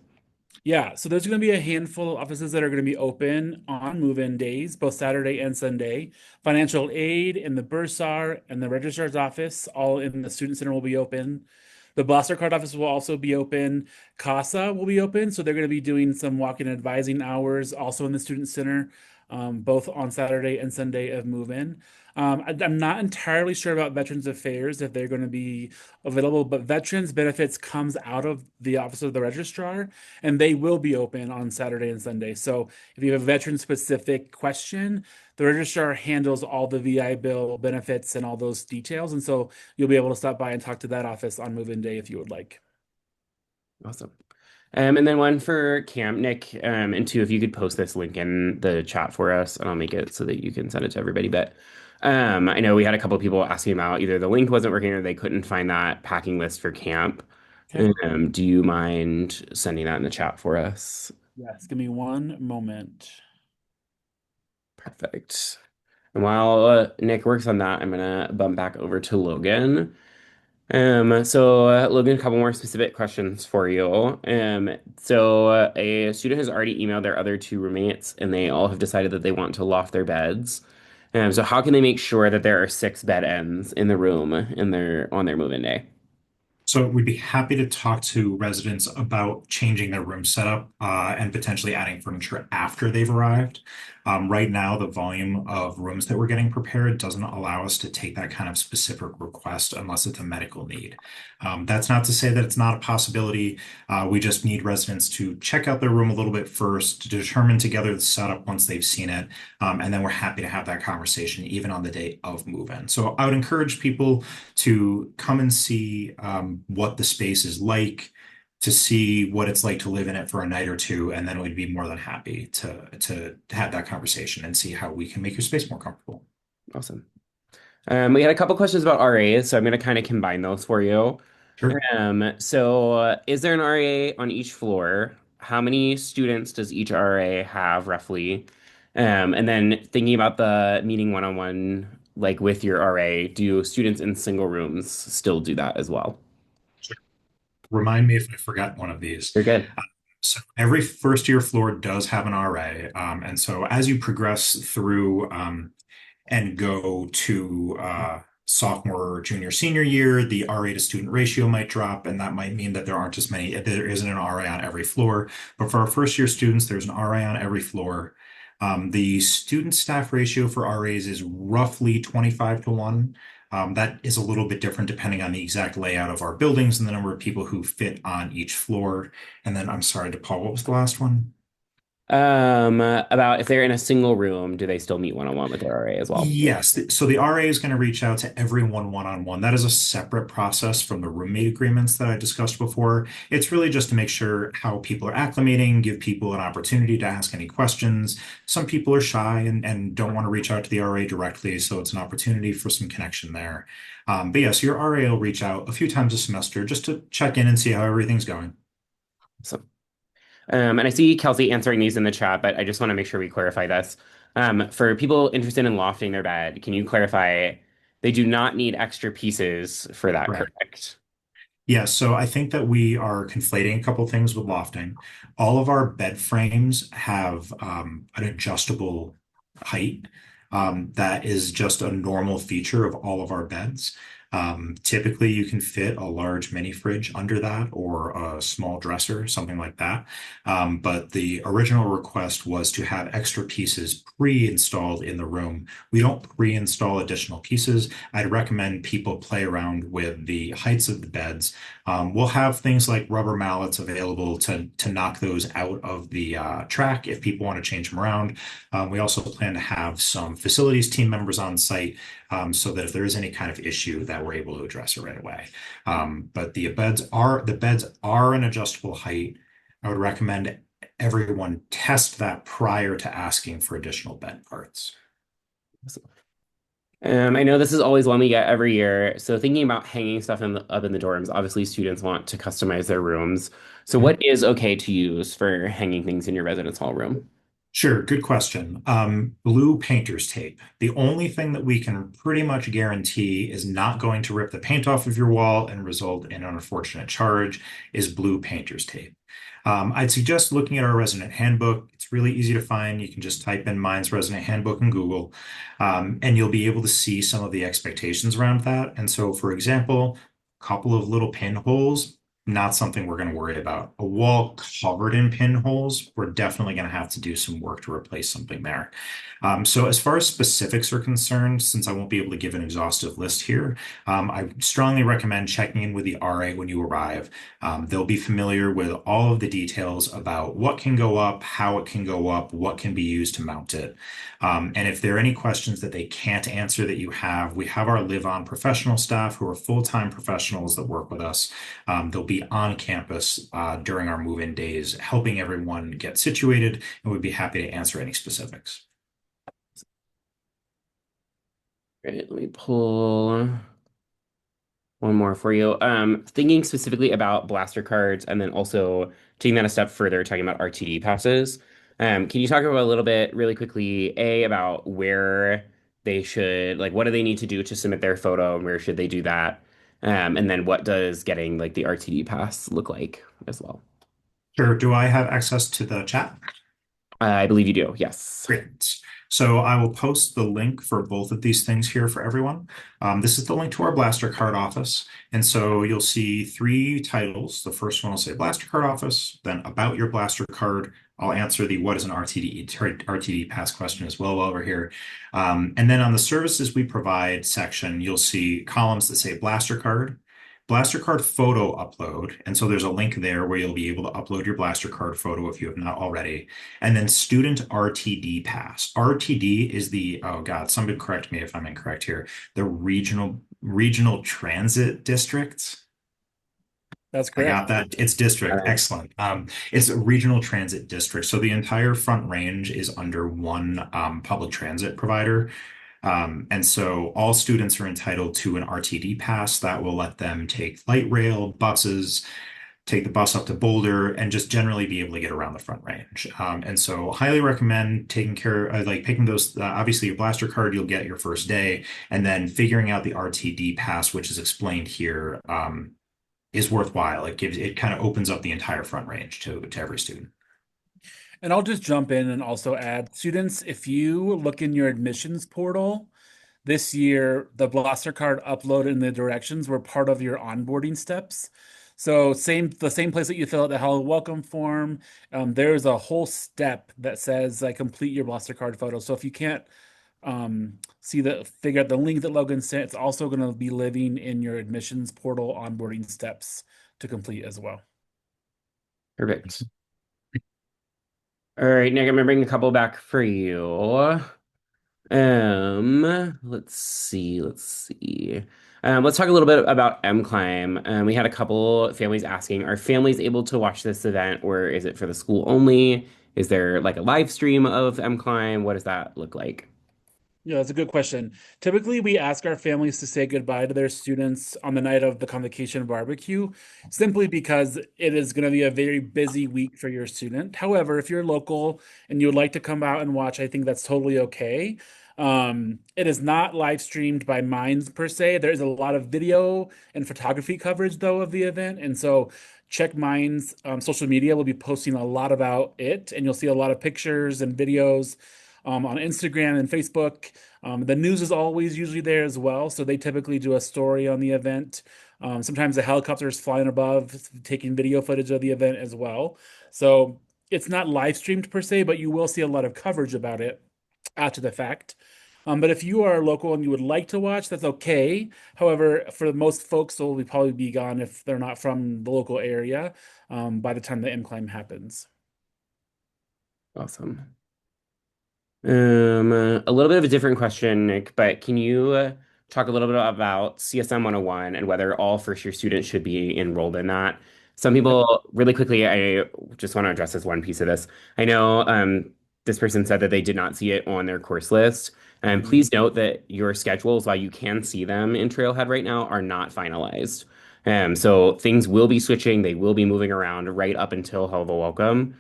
Yeah, so there's going to be a handful of offices that are going to be open on move-in days, both Saturday and Sunday. Financial aid and the bursar and the registrar's office, all in the student center, will be open. The Blaster card office will also be open. CASA will be open, so they're going to be doing some walk-in advising hours also in the student center, both on Saturday and Sunday of move-in. I'm not entirely sure about Veterans Affairs if they're going to be available, but Veterans Benefits comes out of the Office of the Registrar, and they will be open on Saturday and Sunday. So if you have a veteran specific question, the registrar handles all the VI bill benefits and all those details. And so you'll be able to stop by and talk to that office on move-in day if you would like. Awesome. And then one for Camp, Nick, and two, if you could post this link in the chat for us, and I'll make it so that you can send it to everybody. But I know we had a couple of people asking about either the link wasn't working or they couldn't find that packing list for camp. Okay. Do you mind sending that in the chat for us? Yes, give me one moment. Perfect. And while Nick works on that, I'm gonna bump back over to Logan. Logan, a couple more specific questions for you. A student has already emailed their other two roommates, and they all have decided that they want to loft their beds. So how can they make sure that there are six bed ends in the room in their on their move-in day? So we'd be happy to talk to residents about changing their room setup and potentially adding furniture after they've arrived. Right now, the volume of rooms that we're getting prepared doesn't allow us to take that kind of specific request unless it's a medical need. That's not to say that it's not a possibility. We just need residents to check out their room a little bit first to determine together the setup once they've seen it. And then we're happy to have that conversation even on the day of move-in. So I would encourage people to come and see what the space is like, to see what it's like to live in it for a night or two, and then we'd be more than happy to have that conversation and see how we can make your space more comfortable. Awesome. We had a couple questions about RAs, so I'm going to kind of combine those for you. Sure. Is there an RA on each floor? How many students does each RA have roughly? And then thinking about the meeting one-on-one, like with your RA, do students in single rooms still do that as well? Sure. Remind me if I forgot one of these. You're good. So every first year floor does have an RA. And so as you progress through and go to sophomore, junior, senior year, the RA to student ratio might drop, and that might mean that there aren't as many, there isn't an RA on every floor. But for our first year students, there's an RA on every floor. The student staff ratio for RAs is roughly 25 to 1. That is a little bit different depending on the exact layout of our buildings and the number of people who fit on each floor. And then I'm sorry, DePaul, what was the last one? About if they're in a single room, do they still meet one-on-one with their RA as well? Yes. So the RA is going to reach out to everyone one-on-one. That is a separate process from the roommate agreements that I discussed before. It's really just to make sure how people are acclimating, give people an opportunity to ask any questions. Some people are shy and don't want to reach out to the RA directly, so it's an opportunity for some connection there. But yes, your RA will reach out a few times a semester just to check in and see how everything's going. So, and I see Kelsey answering these in the chat, but I just want to make sure we clarify this. For people interested in lofting their bed, can you clarify they do not need extra pieces for that, Right. correct? Yeah, so I think that we are conflating a couple things with lofting. All of our bed frames have an adjustable height that is just a normal feature of all of our beds. Typically, you can fit a large mini fridge under that or a small dresser, something like that. But the original request was to have extra pieces pre-installed in the room. We don't pre-install additional pieces. I'd recommend people play around with the heights of the beds. We'll have things like rubber mallets available to knock those out of the track if people want to change them around. We also plan to have some facilities team members on site so that if there is any kind of issue that we're able to address it right away. But the beds are an adjustable height. I would recommend everyone test that prior to asking for additional bed parts. I know this is always one we get every year. So thinking about hanging stuff up in the dorms, obviously students want to customize their rooms. So what is okay to use for hanging things in your residence hall room? Sure, good question. Blue painter's tape. The only thing that we can pretty much guarantee is not going to rip the paint off of your wall and result in an unfortunate charge is blue painter's tape. I'd suggest looking at our resident handbook. It's really easy to find. You can just type in Mine's Resident Handbook in Google, and you'll be able to see some of the expectations around that. And so, for example, a couple of little pinholes, not something we're going to worry about. A wall covered in pinholes, we're definitely going to have to do some work to replace something there. So as far as specifics are concerned, since I won't be able to give an exhaustive list here, I strongly recommend checking in with the RA when you arrive. They'll be familiar with all of the details about what can go up, how it can go up, what can be used to mount it. And if there are any questions that they can't answer that you have, we have our live-on professional staff who are full-time professionals that work with us. They'll be on campus during our move-in days, helping everyone get situated, and we'd be happy to answer any specifics. Right, let me pull one more for you. Thinking specifically about blaster cards and then also taking that a step further, talking about RTD passes. Can you talk about a little bit really quickly, about where they should, like, what do they need to do to submit their photo and where should they do that? And then what does getting like the RTD pass look like as well? Sure. Do I have access to the chat? I believe you do, yes. Great. So I will post the link for both of these things here for everyone. This is the link to our Blaster Card office. And so you'll see three titles. The first one will say Blaster Card office, then about your Blaster Card. I'll answer the what is an RTD pass question as well while we're here. And then on the services we provide section, you'll see columns that say Blaster Card, Blaster Card photo upload. And so there's a link there where you'll be able to upload your Blaster Card photo if you have not already. And then student RTD pass. RTD is the, oh God, somebody correct me if I'm incorrect here, the regional transit district. That's I got correct. that. It's district. Excellent. It's a regional transit district. So the entire Front Range is under one public transit provider. And so all students are entitled to an RTD pass that will let them take light rail, buses, take the bus up to Boulder, and just generally be able to get around the Front Range. And so highly recommend taking care, like picking those, obviously your Blaster Card you'll get your first day, and then figuring out the RTD pass, which is explained here, is worthwhile. It kind of opens up the entire Front Range to every student. And I'll just jump in and also add, students, if you look in your admissions portal, this year, the Blaster Card upload and the directions were part of your onboarding steps. So the same place that you fill out the Helluva Welcome form, there's a whole step that says complete your Blaster Card photo. So if you can't figure out the link that Logan sent, it's also going to be living in your admissions portal onboarding steps to complete as well. Perfect. All right, Nick, I'm gonna bring a couple back for you. Let's see. Let's talk a little bit about M-Climb. We had a couple families asking, are families able to watch this event, or is it for the school only? Is there like a live stream of M-Climb? What does that look like? Yeah, that's a good question. Typically, we ask our families to say goodbye to their students on the night of the convocation barbecue, simply because it is going to be a very busy week for your student. However, if you're local and you would like to come out and watch, I think that's totally okay. It is not live streamed by Minds per se. There is a lot of video and photography coverage, though, of the event. And so check Minds social media. We'll be posting a lot about it, and you'll see a lot of pictures and videos on Instagram and Facebook. The news is always usually there as well, so they typically do a story on the event. Sometimes the helicopter is flying above, taking video footage of the event as well. So it's not live streamed per se, but you will see a lot of coverage about it after the fact. But if you are local and you would like to watch, that's okay. However, for most folks, they'll probably be gone if they're not from the local area by the time the M climb happens. Awesome. A little bit of a different question, Nick, but can you talk a little bit about CSM 101 and whether all first year students should be enrolled in that? Some Yep. people, really quickly, I just want to address this one piece of this. I know this person said that they did not see it on their course list. And Mhm. please note that your schedules, while you can see them in Trailhead right now, are not finalized. So things will be switching, they will be moving around right up until Helluva Welcome.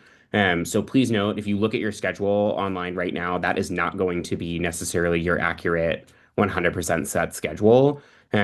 So please note, if you look at your schedule online right now, that is not going to be necessarily your accurate 100% set schedule.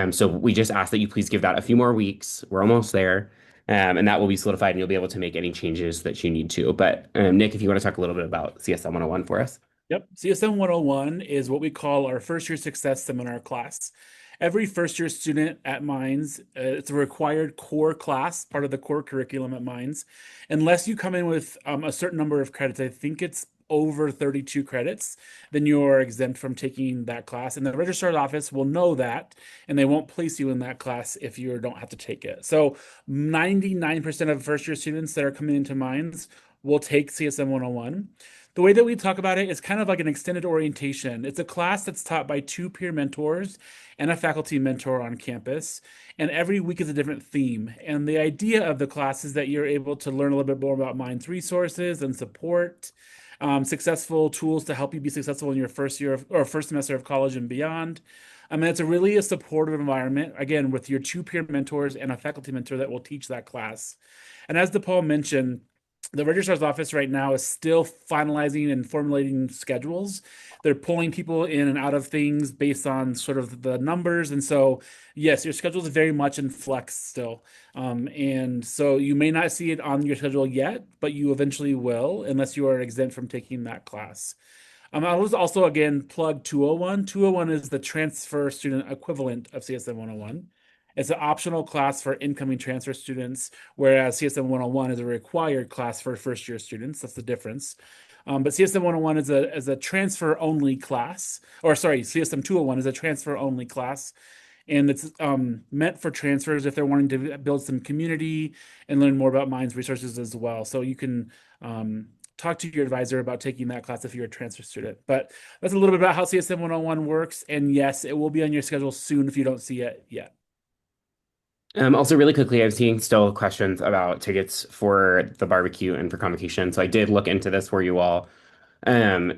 So we just ask that you please give that a few more weeks. We're almost there. And that will be solidified and you'll be able to make any changes that you need to. But Nick, if you want to talk a little bit about CSM 101 for us. Yep. CSM 101 is what we call our first year success seminar class. Every first year student at Mines, it's a required core class, part of the core curriculum at Mines. Unless you come in with a certain number of credits, I think it's over 32 credits, then you are exempt from taking that class. And the registrar's office will know that, and they won't place you in that class if you don't have to take it. So 99% of first year students that are coming into Mines will take CSM 101. The way that we talk about it is kind of like an extended orientation. It's a class that's taught by two peer mentors and a faculty mentor on campus. And every week is a different theme. And the idea of the class is that you're able to learn a little bit more about Mind's resources and support, successful tools to help you be successful in your first year or first semester of college and beyond. I mean, it's really a supportive environment, again, with your two peer mentors and a faculty mentor that will teach that class. And as DePaul mentioned, the registrar's office right now is still finalizing and formulating schedules. They're pulling people in and out of things based on sort of the numbers. And so, yes, your schedule is very much in flux still. And so you may not see it on your schedule yet, but you eventually will, unless you are exempt from taking that class. I was also again plug 201. 201 is the transfer student equivalent of CSM 101. It's an optional class for incoming transfer students, whereas CSM 101 is a required class for first year students. That's the difference. But CSM 101 is a transfer only class, or sorry, CSM 201 is a transfer only class. And it's meant for transfers if they're wanting to build some community and learn more about Minds resources as well. So you can talk to your advisor about taking that class if you're a transfer student. But that's a little bit about how CSM 101 works. And yes, it will be on your schedule soon if you don't see it yet. Also, really quickly, I'm seeing still questions about tickets for the barbecue and for convocation. So I did look into this for you all.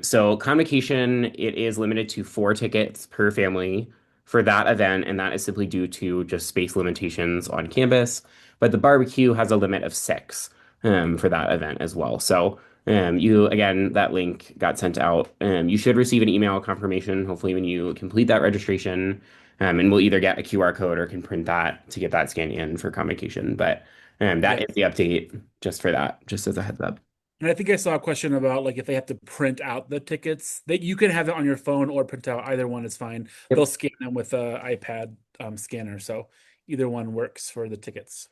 So convocation, it is limited to 4 tickets per family for that event, and that is simply due to just space limitations on campus. But the barbecue has a limit of 6 for that event as well. So you again, that link got sent out. You should receive an email confirmation, hopefully when you complete that registration. And we'll either get a QR code or can print that to get that scanned in for convocation. But that Yeah. is the update just for that, just as a heads up. And I think I saw a question about like if they have to print out the tickets, that you can have it on your phone or print out. Either one is fine. They'll Yep. scan them with a iPad scanner, so either one works for the tickets.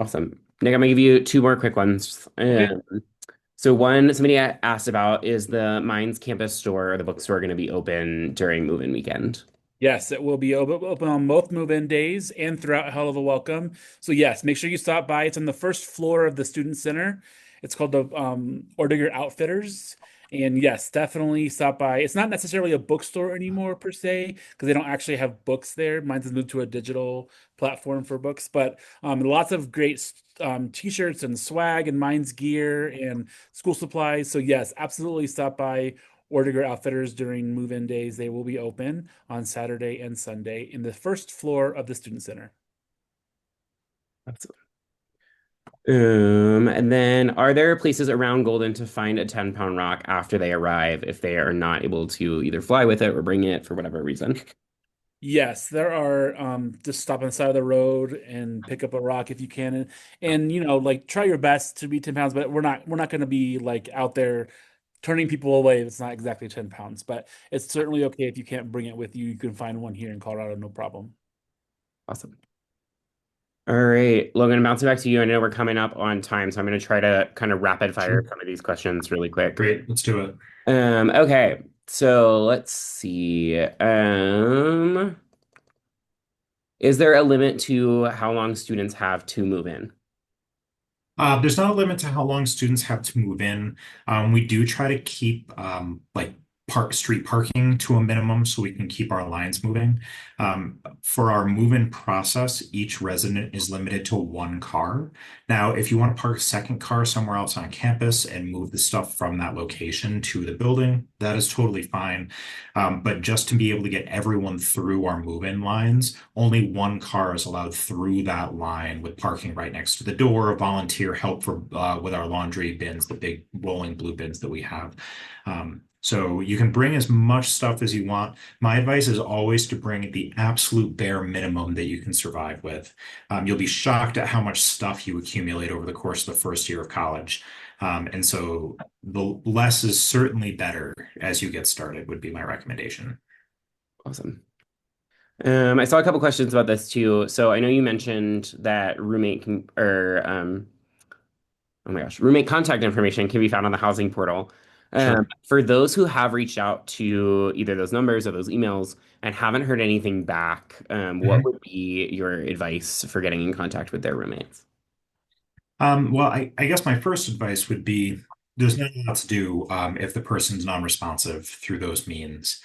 Awesome. Nick, I'm gonna give you 2 more quick ones. Okay. So one, somebody asked about, is the Mines campus store or the bookstore going to be open during move-in weekend? Yes, it will be open on both move-in days and throughout Hell of a Welcome. So yes, make sure you stop by. It's on the first floor of the student center. It's called the Ordiger Outfitters. And yes, definitely stop by. It's not necessarily a bookstore anymore per se, because they don't actually have books there. Mine's moved to a digital platform for books, but lots of great t-shirts and swag and mine's gear and school supplies. So yes, absolutely stop by Ordiger Outfitters during move-in days. They will be open on Saturday and Sunday in the first floor of the Student Center. And then are there places around Golden to find a 10-pound rock after they arrive if they are not able to either fly with it or bring it for whatever reason? Yes, there are just stop on the side of the road and pick up a rock if you can and like try your best to be 10 pounds, but we're not going to be like out there turning people away. It's not exactly 10 pounds, but it's certainly okay if you can't bring it with you. You can find one here in Colorado, no problem. Awesome. All right, Logan, bouncing back to you. I know we're coming up on time, so I'm going to try to kind of rapid fire Sure. some of these questions really quick. Great. Let's do it. Okay, so let's see. Is there a limit to how long students have to move in? There's not a limit to how long students have to move in. We do try to keep like street parking to a minimum so we can keep our lines moving. For our move-in process, each resident is limited to one car. Now, if you want to park a second car somewhere else on campus and move the stuff from that location to the building, that is totally fine. But just to be able to get everyone through our move-in lines, only one car is allowed through that line with parking right next to the door, volunteer help for with our laundry bins, the big rolling blue bins that we have. So you can bring as much stuff as you want. My advice is always to bring the absolute bare minimum that you can survive with. You'll be shocked at how much stuff you accumulate over the course of the first year of college. And so the less is certainly better as you get started, would be my recommendation. Awesome. I saw a couple questions about this too. So I know you mentioned that oh my gosh, roommate contact information can be found on the housing portal. Sure. For those who have reached out to either those numbers or those emails and haven't heard anything back, what Mhm. would be your advice for getting in contact with their roommates? Well, I guess my first advice would be there's not a lot to do if the person's non-responsive through those means.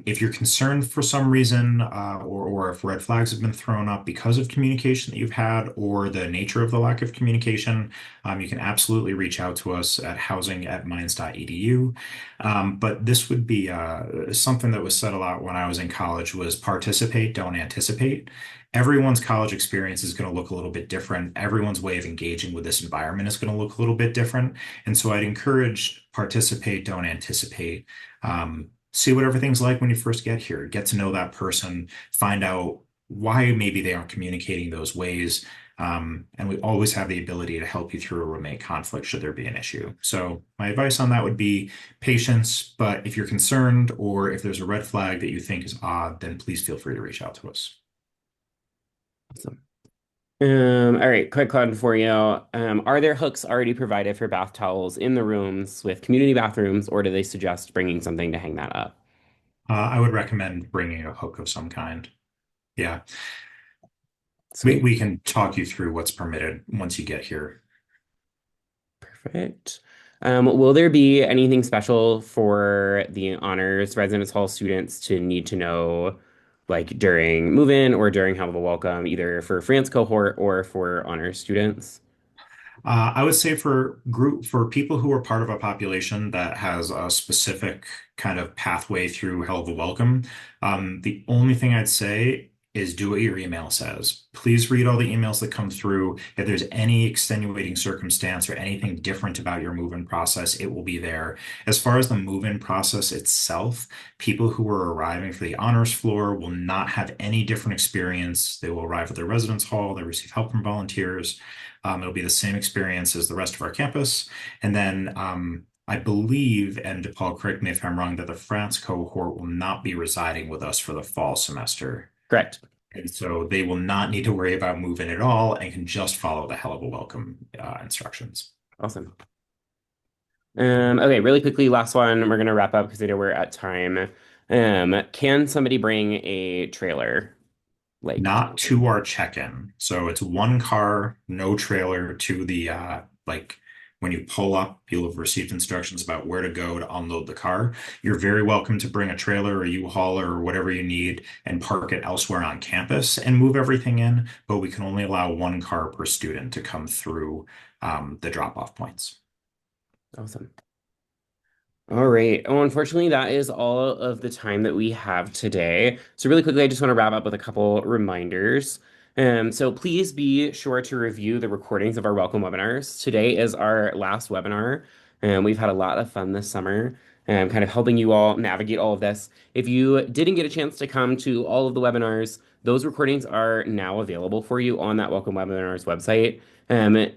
If you're concerned for some reason, or if red flags have been thrown up because of communication that you've had or the nature of the lack of communication, you can absolutely reach out to us at housing@mines.edu. But this would be something that was said a lot when I was in college was participate, don't anticipate. Everyone's college experience is going to look a little bit different. Everyone's way of engaging with this environment is going to look a little bit different. And so I'd encourage participate, don't anticipate. See what everything's like when you first get here. Get to know that person, find out why maybe they aren't communicating those ways. And we always have the ability to help you through a roommate conflict should there be an issue. So my advice on that would be patience, but if you're concerned or if there's a red flag that you think is odd, then please feel free to reach out to us. Awesome. All right, quick one for you. Are there hooks already provided for bath towels in the rooms with community bathrooms, or do they suggest bringing something to hang that up? I would recommend bringing a hook of some kind. Yeah, we, Sweet. we can talk you through what's permitted once you get here. Perfect. Will there be anything special for the honors residence hall students to need to know, like during move-in or during Helluva Welcome, either for France cohort or for honors students? I would say for people who are part of a population that has a specific kind of pathway through Helluva Welcome, the only thing I'd say is do what your email says. Please read all the emails that come through. If there's any extenuating circumstance or anything different about your move-in process, it will be there. As far as the move-in process itself, people who are arriving for the honors floor will not have any different experience. They will arrive at their residence hall, they receive help from volunteers. It'll be the same experience as the rest of our campus. And then I believe, and Paul, correct me if I'm wrong, that the France cohort will not be residing with us for the fall semester. Correct. And so they will not need to worry about moving at all and can just follow the Helluva Welcome instructions. Awesome. Okay, really quickly, last one. We're gonna wrap up because I know we're at time. Can somebody bring a trailer? Like, Not to our check-in. So it's one car, no trailer to the like When you pull up, you'll have received instructions about where to go to unload the car. You're very welcome to bring a trailer or U-Haul or whatever you need and park it elsewhere on campus and move everything in, but we can only allow one car per student to come through the drop-off points. Awesome. All right. Oh, unfortunately, that is all of the time that we have today. So really quickly, I just want to wrap up with a couple reminders. So please be sure to review the recordings of our welcome webinars. Today is our last webinar, and we've had a lot of fun this summer, kind of helping you all navigate all of this. If you didn't get a chance to come to all of the webinars, those recordings are now available for you on that welcome webinars website.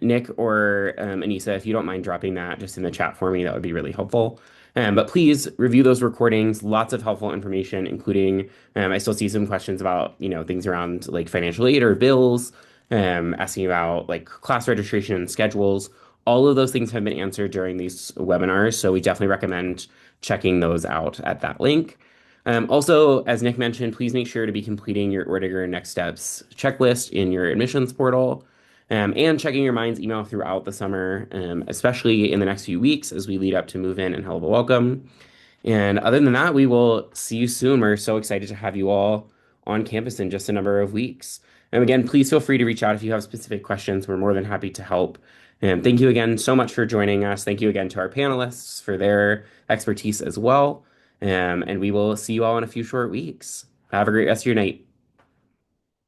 Nick or Anissa, if you don't mind dropping that just in the chat for me, that would be really helpful. But please review those recordings. Lots of helpful information, including I still see some questions about things around like financial aid or bills, asking about like class registration and schedules. All of those things have been answered during these webinars, so we definitely recommend checking those out at that link. Also, as Nick mentioned, please make sure to be completing your Ordiger Next Steps checklist in your admissions portal. And checking your Minds email throughout the summer, especially in the next few weeks as we lead up to move in and Helluva Welcome. And other than that, we will see you soon. We're so excited to have you all on campus in just a number of weeks. And again, please feel free to reach out if you have specific questions. We're more than happy to help. And thank you again so much for joining us. Thank you again to our panelists for their expertise as well. And we will see you all in a few short weeks. Have a great rest of your night.